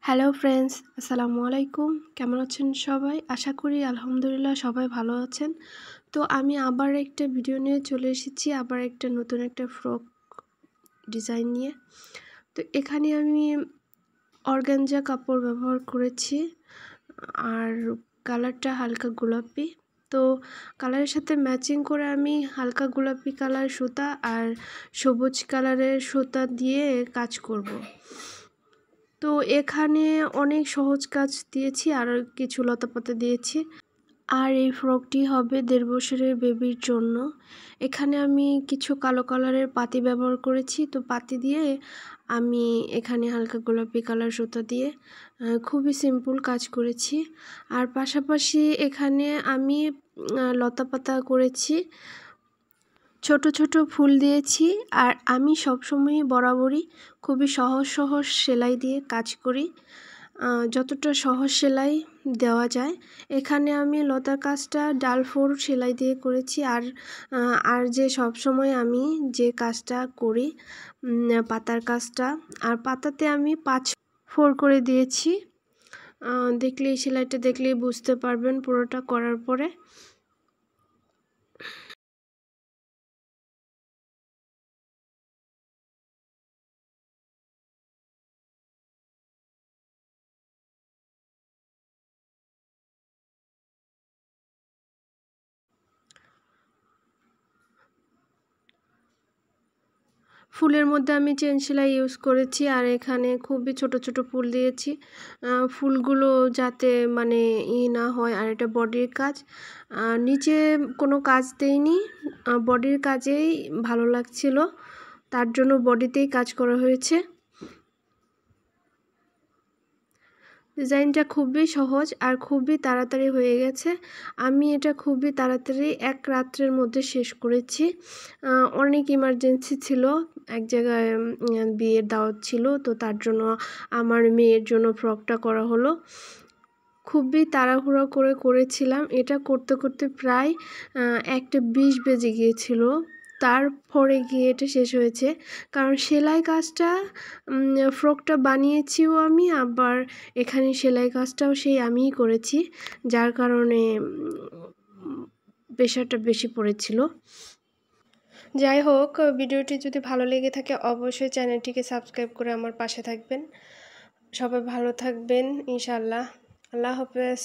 Hello friends, আসসালামু আলাইকুম। কেমন আছেন সবাই? আশা করি আলহামদুলিল্লাহ সবাই ভালো আছেন। তো আমি আবার একটা ভিডিও নিয়ে চলে এসেছি, আবার একটা নতুন একটা ফ্রক ডিজাইন নিয়ে। তো এখানে আমি অর্গানজা কাপড় ব্যবহার করেছি আর কালারটা হালকা গোলাপি। তো কালারের সাথে ম্যাচিং করে আমি হালকা গোলাপি কালার সুতা আর সবুজ কালারের সুতা দিয়ে কাজ করব। তো এখানে অনেক সহজ কাজ দিয়েছি আর কিছু লতাপাতা দিয়েছি। আর এই ফ্রকটি হবে 1.5 বছরের বেবির জন্য। এখানে আমি কিছু কালো কালারের পাতি ব্যবহার করেছি। তো পাতি দিয়ে আমি এখানে হালকা গোলাপি কালার সুতা দিয়ে খুবই সিম্পল কাজ করেছি। আর পাশাপাশি এখানে আমি লতাপাতা করেছি, ছোট ছোট ফুল দিয়েছি। আর আমি সবসময়ই বরাবরই খুবই সহজ সেলাই দিয়ে কাজ করি, যতটা সহজ সেলাই দেওয়া যায়। এখানে আমি লতার কাজটা ডাল 4 সেলাই দিয়ে করেছি। আর যে সবসময় আমি যে কাজটা করি পাতার কাজটা, আর পাতাতে আমি 5/4 করে দিয়েছি। দেখলেই সেলাইটা দেখলেই বুঝতে পারবেন পুরোটা করার পরে। ফুলের মধ্যে আমি চেন সেলাই ইউজ করেছি, আর এখানে খুবই ছোট ছোট ফুল দিয়েছি, ফুলগুলো যাতে মানে না হয়। আর এটা বডির কাজ, নিচে কোনো কাজ দেইনি, বডির কাজেই ভালো লাগছিল, তার জন্য বডিতেই কাজ করা হয়েছে। ডিজাইনটা খুবই সহজ আর খুবই তাড়াতাড়ি হয়ে গেছে। আমি এটা খুবই তাড়াতাড়ি এক রাত্রের মধ্যে শেষ করেছি। অনেক ইমার্জেন্সি ছিল, এক জায়গায় বিয়ের দাওয়াত ছিল, তো তার জন্য আমার মেয়ের জন্য ফ্রকটা করা হলো। খুবই তাড়াহুড়ো করে করেছিলাম, এটা করতে করতে প্রায় 1:20 বেজে গিয়েছিল। তারপরে গিয়ে এটা শেষ হয়েছে, কারণ সেলাই কাজটা ফ্রকটা বানিয়েছিও আমি, আবার এখানে সেলাই কাজটাও সেই আমিই করেছি, যার কারণে প্রেশারটা বেশি পড়েছিল। যাই হোক, ভিডিওটি যদি ভালো লেগে থাকে অবশ্যই চ্যানেলটিকে সাবস্ক্রাইব করে আমার পাশে থাকবেন। সবাই ভালো থাকবেন ইনশাআল্লাহ। আল্লাহ হাফেজ।